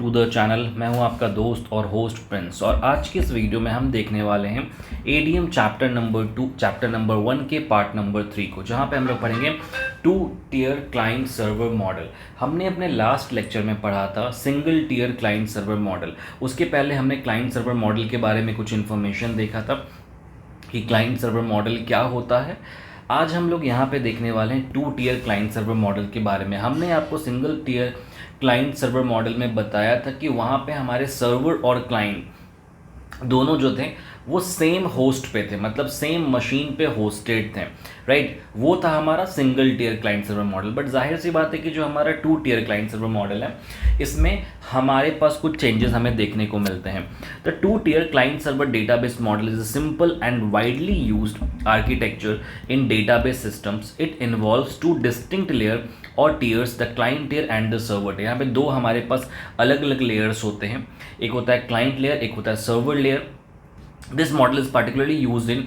To the channel. मैं हूं आपका दोस्त और होस्ट प्रिंस, और आज की इस वीडियो में हम देखने वाले हैं ADM chapter number 2 chapter number 1 के पार्ट नंबर 3 को, जहां पे हम लोग पढ़ेंगे 2 टियर क्लाइंट सर्वर मॉडल। हमने अपने लास्ट लेक्चर में पढ़ा था single tier client server model. उसके पहले हमने क्लाइंट सर्वर मॉडल के बारे में कुछ इन्फॉर्मेशन देखा था कि क्लाइंट सर्वर मॉडल क्या होता है। आज हम लोग यहाँ पे देखने वाले हैं 2 टियर क्लाइंट सर्वर मॉडल के बारे में। हमने आपको single tier client server model में बताया था कि वहाँ पे हमारे सर्वर और क्लाइंट दोनों जो थे वो सेम होस्ट पे थे, मतलब सेम मशीन पे होस्टेड थे, राइट। वो था हमारा single tier client server model. But जाहिर सी बात है कि जो हमारा 2 टियर क्लाइंट सर्वर मॉडल है, इसमें हमारे पास कुछ चेंजेस हमें देखने को मिलते हैं। The 2 tier client server database model is a simple and widely used architecture in database systems. It involves 2 distinct layer और tiers, the client tier and the server tier. यहाँ पे 2 हमारे पास अलग अलग लेयर्स होते हैं, एक होता है क्लाइंट लेयर, एक होता है server layer. This model is particularly used in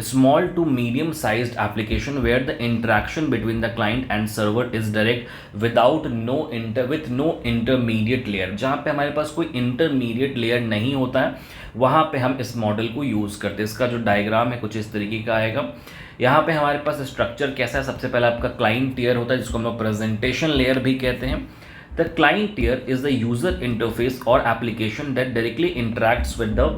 small to medium sized application where the interaction between the client and server is direct with no intermediate layer। जहाँ पे हमारे पास कोई intermediate layer नहीं होता है, वहाँ पे हम इस मॉडल को यूज़ करते हैं। इसका जो डायग्राम है कुछ इस तरीके का आएगा। यहाँ पे हमारे पास स्ट्रक्चर कैसा है, सबसे पहले आपका क्लाइंट टियर होता है जिसको हम लोग प्रेजेंटेशन लेयर भी कहते हैं। The client tier is the user interface or application that directly interacts with the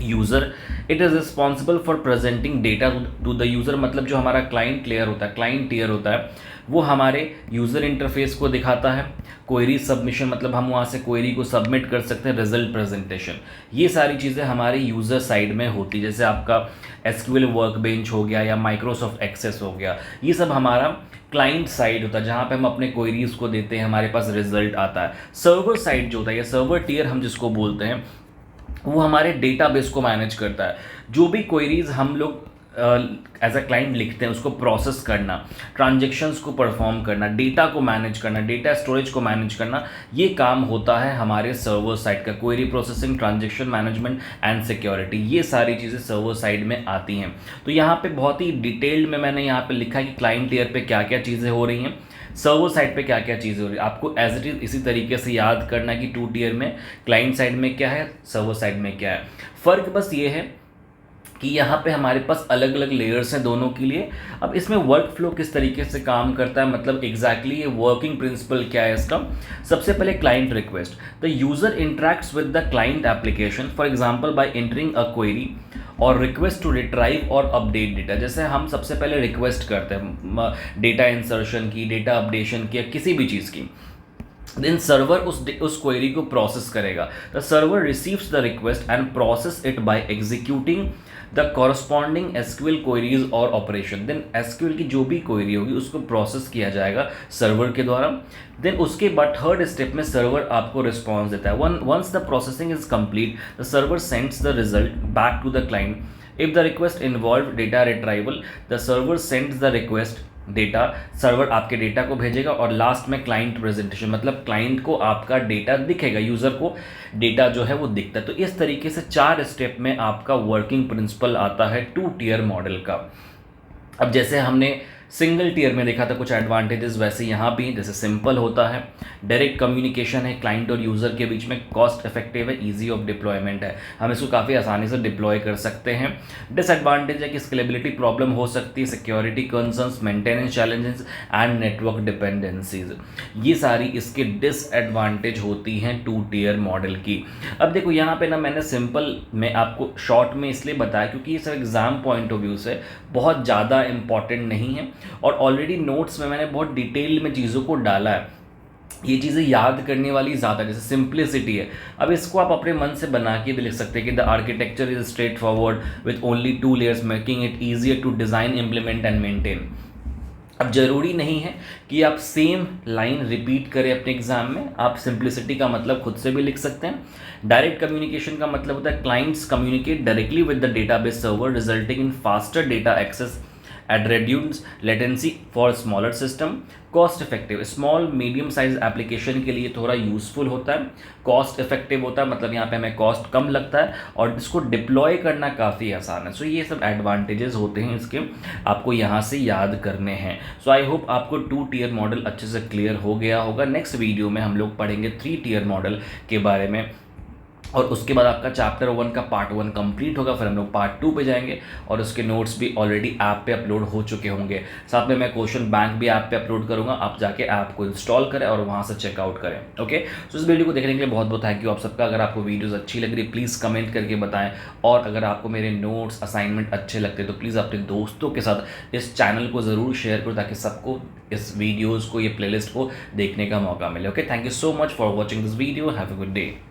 user. It is responsible for presenting data to the user. मतलब जो हमारा क्लाइंट लेयर होता है, क्लाइंट टियर होता है, वो हमारे यूज़र इंटरफेस को दिखाता है। क्वेरी सबमिशन, मतलब हम वहाँ से क्वेरी को सबमिट कर सकते हैं। रिजल्ट प्रेजेंटेशन, ये सारी चीज़ें हमारे यूज़र साइड में होती, जैसे आपका एसक्यूएल वर्कबेंच हो गया या माइक्रोसॉफ्ट एक्सेस हो गया, ये सब हमारा क्लाइंट साइड होता है जहाँ पे हम अपने क्वेरीज को देते हैं, हमारे पास रिजल्ट आता है। सर्वर साइड जो होता है या सर्वर टियर हम जिसको बोलते हैं, वो हमारे डेटाबेस को मैनेज करता है। जो भी क्वेरीज हम लोग एज अ क्लाइंट लिखते हैं उसको प्रोसेस करना, ट्रांजेक्शन्स को परफॉर्म करना, डेटा को मैनेज करना, डेटा स्टोरेज को मैनेज करना, ये काम होता है हमारे सर्वर साइड का। Query processing, transaction management and security, ये सारी चीज़ें सर्वर साइड में आती हैं। तो यहाँ पे बहुत ही डिटेल्ड में मैंने यहाँ पे लिखा है कि क्लाइंट टियर पे क्या क्या चीज़ें हो रही हैं, सर्वर साइड पे क्या क्या चीज़ें हो रही है। आपको एज इट इज़ इसी तरीके से याद करना कि 2 टियर में क्लाइंट साइड में क्या है, सर्वर साइड में क्या है। फ़र्क बस ये है कि यहाँ पे हमारे पास अलग अलग लेयर्स हैं दोनों के लिए। अब इसमें वर्क फ्लो किस तरीके से काम करता है, मतलब एग्जैक्टली ये वर्किंग प्रिंसिपल क्या है इसका। सबसे पहले client request, the user interacts with the client application for example bye entering a query और रिक्वेस्ट टू रिट्राइव और अपडेट डेटा। जैसे हम सबसे पहले रिक्वेस्ट करते हैं डेटा इंसर्शन की, डेटा अपडेशन की, या किसी भी चीज़ की, देन सर्वर उस क्वेरी को प्रोसेस करेगा। The server receives the request and process it by executing the corresponding SQL queries और ऑपरेशन। देन एसक्यूएल की जो भी क्वेरी होगी उसको प्रोसेस किया जाएगा सर्वर के द्वारा। देन उसके बाद थर्ड स्टेप में सर्वर आपको रिस्पॉन्स देता है। Once the processing is complete, the server sends the result back to the client. If the request involve data retrieval, the server sends the request data, server आपके data को भेजेगा। और last में client presentation, मतलब client को आपका data दिखेगा, user को डेटा जो है वो दिखता है। तो इस तरीके से 4 स्टेप में आपका वर्किंग प्रिंसिपल आता है 2 टियर मॉडल का। अब जैसे हमने सिंगल टियर में देखा था कुछ एडवांटेजेस, वैसे यहाँ भी जैसे सिंपल होता है, डायरेक्ट कम्युनिकेशन है क्लाइंट और यूज़र के बीच में, कॉस्ट इफेक्टिव है, इजी ऑफ डिप्लॉयमेंट है, हम इसको काफ़ी आसानी से डिप्लॉय कर सकते हैं। डिसएडवांटेज है कि स्केलेबिलिटी प्रॉब्लम हो सकती है, security concerns, maintenance challenges and network dependencies, ये सारी इसके डिसएडवांटेज होती हैं 2 टियर मॉडल की। अब देखो यहाँ पे ना मैंने सिंपल में आपको शॉर्ट में इसलिए बताया क्योंकि ये सब एग्जाम पॉइंट ऑफ व्यू से बहुत ज़्यादा इंपॉर्टेंट नहीं है, और ऑलरेडी नोट्स में मैंने बहुत डिटेल में चीज़ों को डाला है। ये चीज़ें याद करने वाली ज़्यादा, जैसे सिंप्लिसिटी है, अब इसको आप अपने मन से बना के भी लिख सकते हैं कि the architecture is straightforward with only 2 layers making it easier to design, implement and maintain. अब ज़रूरी नहीं है कि आप सेम लाइन रिपीट करें अपने एग्जाम में, आप सिंप्लिसिटी का मतलब खुद से भी लिख सकते हैं। डायरेक्ट कम्युनिकेशन का मतलब होता है clients communicate directly with the database server resulting in faster data access at reduced latency for smaller system, cost effective, small medium size application के लिए थोड़ा यूजफुल होता है, कॉस्ट इफेक्टिव होता है, मतलब यहाँ पे हमें कॉस्ट कम लगता है और इसको डिप्लॉय करना काफ़ी आसान है। सो ये सब एडवांटेजेस होते हैं इसके, आपको यहाँ से याद करने हैं। सो आई होप आपको 2 टियर मॉडल अच्छे से क्लियर हो गया होगा। नेक्स्ट वीडियो में हम लोग पढ़ेंगे 3 टियर मॉडल के बारे में और उसके बाद आपका चैप्टर 1 का पार्ट 1 कंप्लीट होगा, फिर हम लोग पार्ट 2 पे जाएंगे और उसके नोट्स भी ऑलरेडी ऐप पे अपलोड हो चुके होंगे। साथ में मैं क्वेश्चन बैंक भी ऐप पे अपलोड करूंगा, आप जाके ऐप को इंस्टॉल करें और वहाँ से चेकआउट करें। ओके, सो इस वीडियो को देखने के लिए बहुत बहुत थैंक यू आप सबका। अगर आपको वीडियोज़ अच्छी लग रही है प्लीज़ कमेंट करके बताएं, और अगर आपको मेरे नोट्स असाइनमेंट अच्छे लगते हैं तो प्लीज़ अपने दोस्तों के साथ इस चैनल को ज़रूर शेयर करो ताकि सबको इस वीडियोज़ को, ये प्लेलिस्ट को देखने का मौका मिले। Okay, thank you so much for watching this video, have a good day.